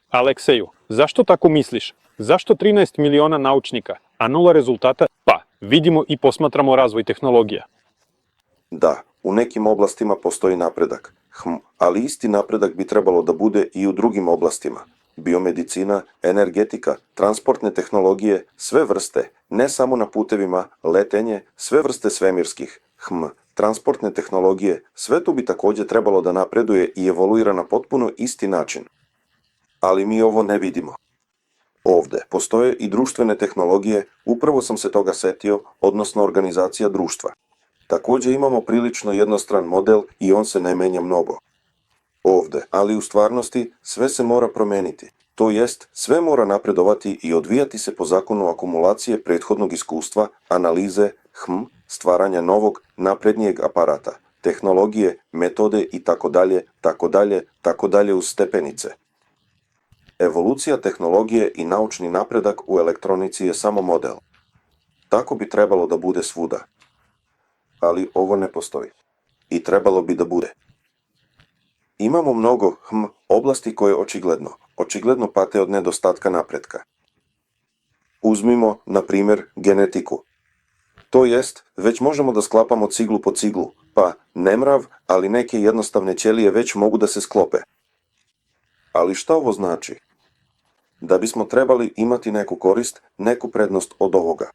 Alekseju, zašto tako misliš? Zašto 13 miliona naučnika, a nula rezultata? Pa, vidimo i posmatramo razvoj tehnologija. Da, u nekim oblastima postoji napredak. Ali isti napredak bi trebalo da bude i u drugim oblastima. Biomedicina, energetika, transportne tehnologije, sve vrste, ne samo na putevima, letenje, sve vrste svemirskih, transportne tehnologije, sve to bi takođe trebalo da napreduje i evoluira na potpuno isti način. Ali mi ovo ne vidimo. Ovde postoje i društvene tehnologije, upravo sam se toga setio, odnosno organizacija društva. Takođe imamo prilično jednostran model i on se ne menja mnogo. Ovde, ali u stvarnosti, sve se mora promeniti. To jest, sve mora napredovati i odvijati se po zakonu akumulacije prethodnog iskustva, analize, stvaranja novog, naprednijeg aparata, tehnologije, metode i tako dalje uz stepenice. Evolucija tehnologije i naučni napredak u elektronici je samo model. Tako bi trebalo da bude svuda. Ali ovo ne postoji. I trebalo bi da bude. Imamo mnogo oblasti koje očigledno pate od nedostatka napretka. Uzmimo, na primjer, genetiku. To jest, već možemo da sklapamo ciglu po ciglu, pa ne mrav, ali neke jednostavne ćelije već mogu da se sklope. Ali šta ovo znači? Da bismo trebali imati neku korist, neku prednost od ovoga.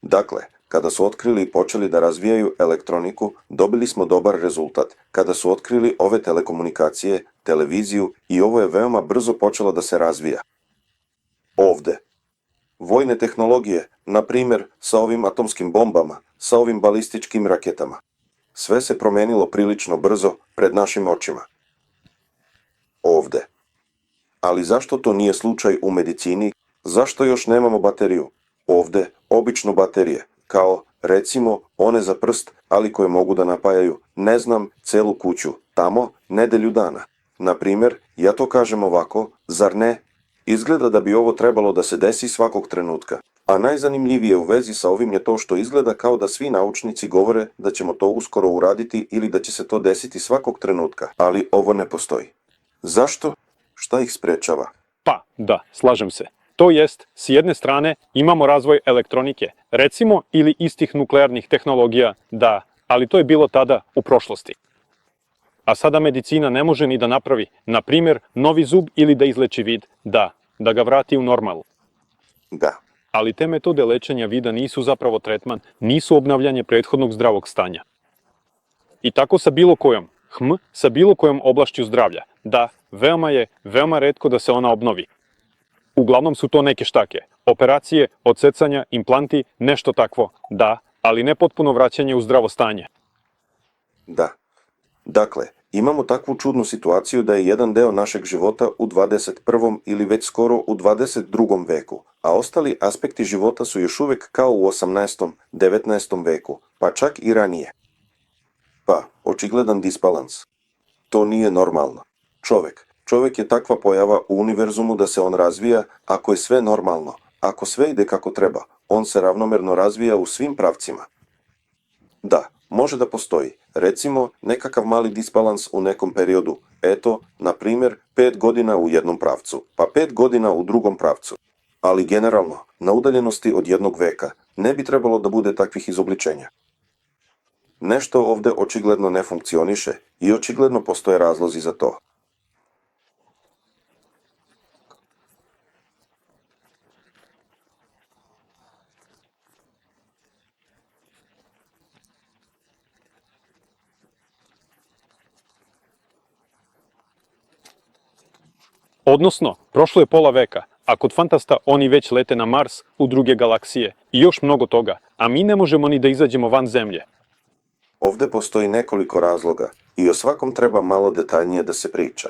Dakle, kada su otkrili i počeli da razvijaju elektroniku, dobili smo dobar rezultat. Kada su otkrili ove telekomunikacije, televiziju i ovo je veoma brzo počelo da se razvija. Ovde. Vojne tehnologije, na primjer, sa ovim atomskim bombama, sa ovim balističkim raketama. Sve se promenilo prilično brzo pred našim očima. Ovde. Ali zašto to nije slučaj u medicini? Zašto još nemamo bateriju? Ovde, obično baterije, kao, recimo, one za prst, ali koje mogu da napajaju, ne znam, celu kuću, tamo, nedelju dana. Na primjer, ja to kažem ovako, zar ne? Izgleda da bi ovo trebalo da se desi svakog trenutka. A najzanimljivije u vezi sa ovim je to što izgleda kao da svi naučnici govore da ćemo to uskoro uraditi ili da će se to desiti svakog trenutka, ali ovo ne postoji. Zašto? Šta ih sprečava? Pa, da, slažem se. To jest, s jedne strane imamo razvoj elektronike, recimo, ili istih nuklearnih tehnologija, da, ali to je bilo tada u prošlosti. A sada medicina ne može ni da napravi, na primjer, novi zub ili da izleči vid, da ga vrati u normalu. Da. Ali te metode lečenja vida nisu zapravo tretman, nisu obnavljanje prethodnog zdravog stanja. I tako sa bilo kojom, sa bilo kojom oblašću zdravlja, da, veoma retko da se ona obnovi. Uglavnom su to neke štake, operacije, odsecanja, implanti, nešto takvo, da, ali ne potpuno vraćanje u zdravo stanje. Da. Dakle, imamo takvu čudnu situaciju da je jedan deo našeg života u 21. ili već skoro u 22. veku, a ostali aspekti života su još uvek kao u 18. 19. veku, pa čak i ranije. Pa, očigledan disbalans. To nije normalno. Čovek je takva pojava u univerzumu da se on razvija ako je sve normalno, ako sve ide kako treba, on se ravnomerno razvija u svim pravcima. Da, može da postoji, recimo, nekakav mali disbalans u nekom periodu, eto, na primjer, 5 godina u jednom pravcu, pa 5 godina u drugom pravcu. Ali generalno, na udaljenosti od jednog veka, ne bi trebalo da bude takvih izobličenja. Nešto ovde očigledno ne funkcioniše i očigledno postoje razlozi za to. Odnosno, prošlo je pola veka, a kod fantasta oni već lete na Mars, u druge galaksije i još mnogo toga, a mi ne možemo ni da izađemo van Zemlje. Ovde postoji nekoliko razloga i o svakom treba malo detaljnije da se priča.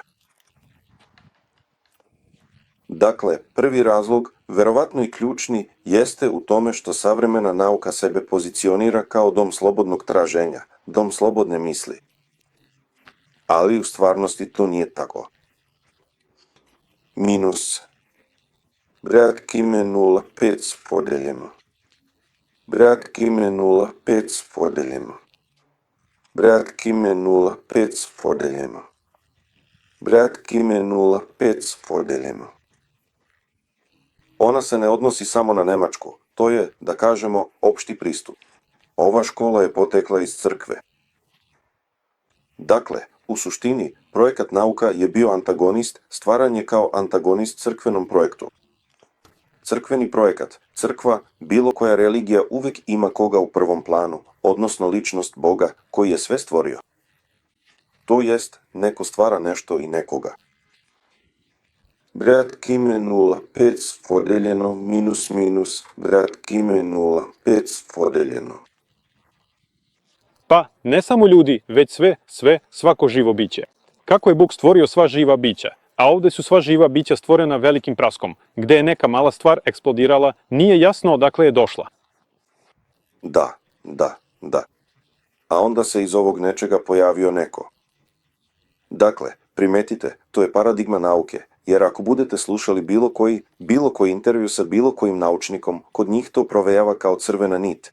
Dakle, prvi razlog, verovatno i ključni, jeste u tome što savremena nauka sebe pozicionira kao dom slobodnog traženja, dom slobodne misli. Ali u stvarnosti to nije tako. Minus. Brad kime 0,5 podeljeno. Brad kime 0,5 podeljeno. Brad kime 0,5 podeljeno. Bratkinje 0,5 podeljeno. Ona se ne odnosi samo na Nemačku, to je, da kažemo, opšti pristup. Ova škola je potekla iz crkve. Dakle, u suštini, projekat nauka je bio antagonist, stvaran je kao antagonist crkvenom projektu. Crkveni projekat, crkva, bilo koja religija uvek ima koga u prvom planu, odnosno ličnost Boga koji je sve stvorio. To jest, neko stvara nešto i nekoga. Brat Kime 0,5 podeljeno minus minus, brat Kime 0,5 podeljeno. Pa, ne samo ljudi, već svako živo biće. Kako je Bog stvorio sva živa bića, a ovde su sva živa bića stvorena velikim praskom, gde je neka mala stvar eksplodirala, nije jasno odakle je došla. Da. A onda se iz ovog nečega pojavio neko. Dakle, primetite, to je paradigma nauke, jer ako budete slušali bilo koji intervju sa bilo kojim naučnikom, kod njih to provejava kao crvena nit.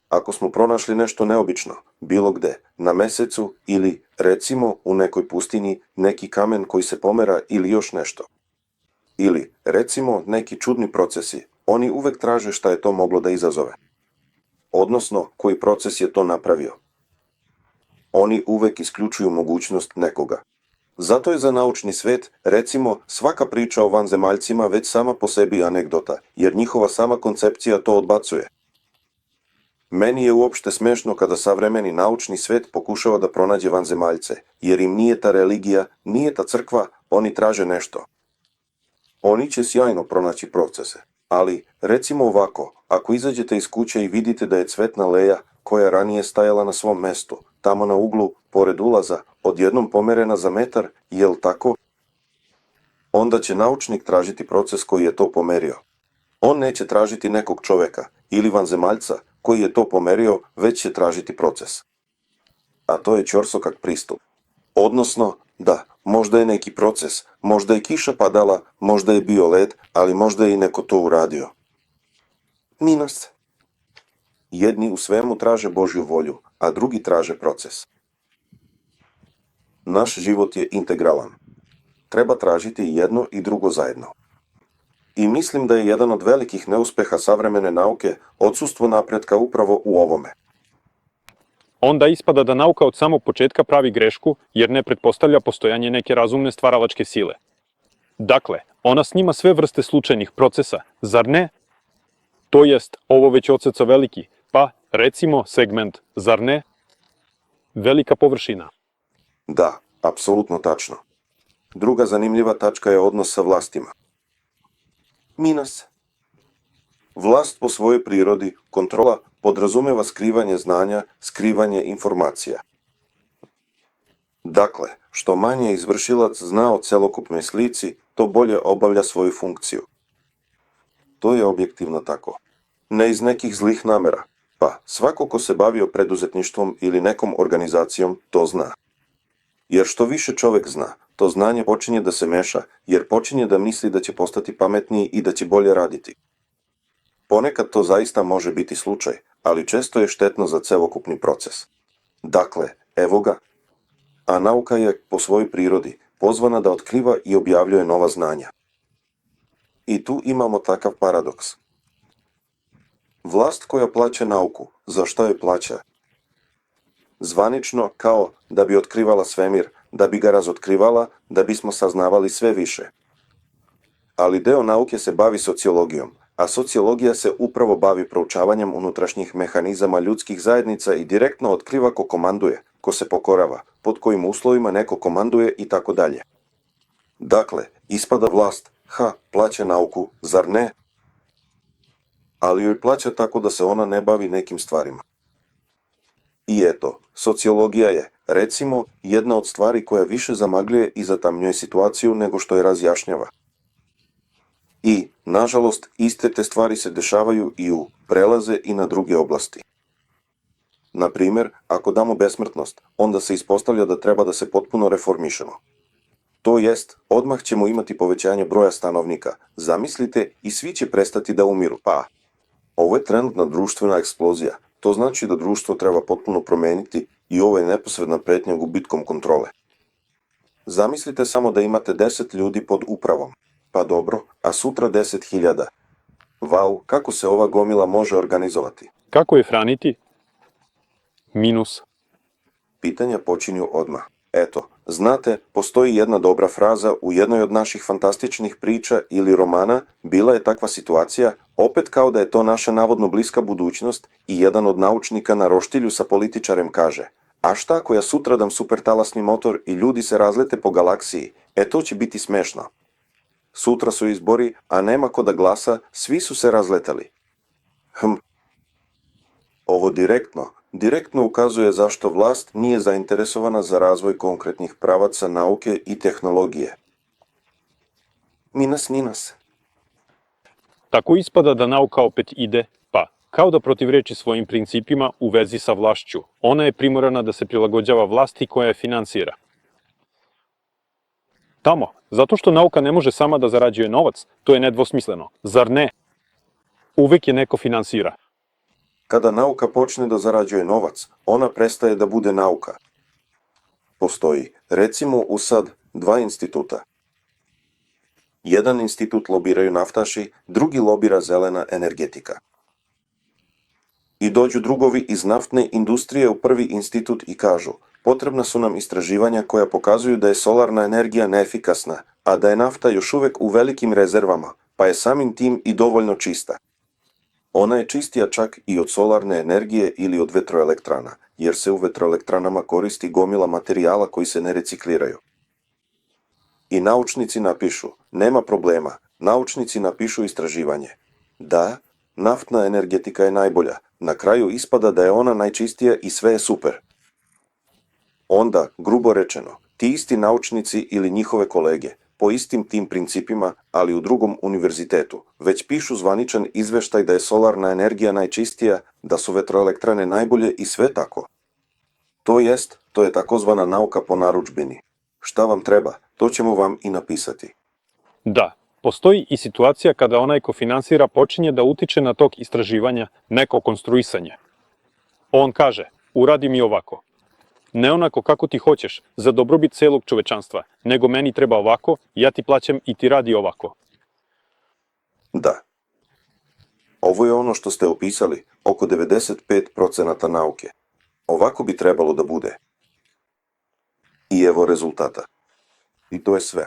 Ako smo pronašli nešto neobično, bilo gde, na mesecu ili, recimo, u nekoj pustinji, neki kamen koji se pomera ili još nešto. Ili, recimo, neki čudni procesi, oni uvek traže šta je to moglo da izazove. Odnosno, koji proces je to napravio. Oni uvek isključuju mogućnost nekoga. Zato je za naučni svet, recimo, svaka priča o vanzemaljcima već sama po sebi anegdota, jer njihova sama koncepcija to odbacuje. Meni je uopšte smešno kada savremeni naučni svet pokušava da pronađe vanzemaljce, jer im nije ta religija, nije ta crkva, oni traže nešto. Oni će sjajno pronaći procese, ali, recimo ovako, ako izađete iz kuće i vidite da je cvetna leja, koja ranije stajala na svom mestu, tamo na uglu, pored ulaza, odjednom pomerena za metar, jel tako? Onda će naučnik tražiti proces koji je to pomerio. On neće tražiti nekog čoveka ili vanzemaljca koji je to pomerio, već će tražiti proces. A to je ćorsokak pristup. Odnosno, da, možda je neki proces, možda je kiša padala, možda je bio led, ali možda je i neko to uradio. Minus. Jedni u svemu traže Božju volju, a drugi traže proces. Naš život je integralan. Treba tražiti jedno i drugo zajedno. I mislim da je jedan od velikih neuspeha savremene nauke odsustvo napretka upravo u ovome. Onda ispada da nauka od samog početka pravi grešku, jer ne pretpostavlja postojanje neke razumne stvaralačke sile. Dakle, ona snima sve vrste slučajnih procesa, zar ne? To jest, ovo već odseca veliki, pa, recimo, segment, zar ne? Velika površina. Da, apsolutno tačno. Druga zanimljiva tačka je odnos sa vlastima. Minus. Vlast po svojoj prirodi, kontrola, podrazumeva skrivanje znanja, skrivanje informacija. Dakle, što manje izvršilac zna o celokupnoj slici, to bolje obavlja svoju funkciju. To je objektivno tako. Ne iz nekih zlih namera, pa svako ko se bavio preduzetništvom ili nekom organizacijom, to zna. Jer što više čovek zna, to znanje počinje da se meša, jer počinje da misli da će postati pametniji i da će bolje raditi. Ponekad to zaista može biti slučaj, ali često je štetno za celokupni proces. Dakle, evo ga. A nauka je, po svojoj prirodi, pozvana da otkriva i objavljuje nova znanja. I tu imamo takav paradoks. Vlast koja plaća nauku, za šta je plaća? Zvanično kao da bi otkrivala svemir, da bi ga razotkrivala, da bismo saznavali sve više. Ali deo nauke se bavi sociologijom, a sociologija se upravo bavi proučavanjem unutrašnjih mehanizama ljudskih zajednica i direktno otkriva ko komanduje, ko se pokorava, pod kojim uslovima neko komanduje i tako dalje. Dakle, ispada vlast, plaća nauku, zar ne? Ali joj plaća tako da se ona ne bavi nekim stvarima. I eto, sociologija je, recimo, jedna od stvari koja više zamagljuje i zatamnjuje situaciju nego što je razjašnjava. I, nažalost, iste te stvari se dešavaju i prelaze i na druge oblasti. Na primjer, ako damo besmrtnost, onda se ispostavlja da treba da se potpuno reformišemo. To jest, odmah ćemo imati povećanje broja stanovnika, zamislite, i svi će prestati da umiru, pa. Ovo je trenutna društvena eksplozija, to znači da društvo treba potpuno promeniti i ovo je neposredna pretnja gubitkom kontrole. Zamislite samo da imate 10 ljudi pod upravom. Pa dobro, a sutra 10.000. Vau, kako se ova gomila može organizovati? Kako je hraniti? Minus. Pitanja počinju odmah. Eto, znate, postoji jedna dobra fraza u jednoj od naših fantastičnih priča ili romana, bila je takva situacija, opet kao da je to naša navodno bliska budućnost i jedan od naučnika na roštilju sa političarem kaže: a šta ako ja sutra dam supertalasni motor i ljudi se razlete po galaksiji? E to će biti smešno. Sutra su izbori, a nema ko da glasa, svi su se razletali. Ovo direktno ukazuje zašto vlast nije zainteresovana za razvoj konkretnih pravaca nauke i tehnologije. Ninas. Tako ispada da nauka opet ide, pa, kao da protivreči svojim principima u vezi sa vlašću. Ona je primorana da se prilagođava vlasti koja je finansira. Tamo, zato što nauka ne može sama da zarađuje novac, to je nedvosmisleno. Zar ne? Uvek je neko finansira. Kada nauka počne da zarađuje novac, ona prestaje da bude nauka. Postoji, recimo u sad, 2 instituta. Jedan institut lobiraju naftaši, drugi lobira zelena energetika. I dođu drugovi iz naftne industrije u prvi institut i kažu: potrebna su nam istraživanja koja pokazuju da je solarna energija neefikasna, a da je nafta još uvek u velikim rezervama, pa je samim tim i dovoljno čista. Ona je čistija čak i od solarne energije ili od vetroelektrana, jer se u vetroelektranama koristi gomila materijala koji se ne recikliraju. I naučnici napišu: nema problema, naučnici napišu istraživanje. Da, naftna energetika je najbolja, na kraju ispada da je ona najčistija i sve je super. Onda, grubo rečeno, ti isti naučnici ili njihove kolege, po istim tim principima, ali u drugom univerzitetu, već pišu zvaničan izveštaj da je solarna energija najčistija, da su vetroelektrane najbolje i sve tako. To je takozvana nauka po narudžbini. Šta vam treba, to ćemo vam i napisati. Da, postoji i situacija kada onaj ko finansira počinje da utiče na tok istraživanja, neko konstruisanje. On kaže: uradi mi ovako. Ne onako kako ti hoćeš, za dobrobit celog čovečanstva, nego meni treba ovako, ja ti plaćam i ti radi ovako. Da. Ovo je ono što ste opisali, oko 95% nauke. Ovako bi trebalo da bude. I evo rezultata. I to je sve.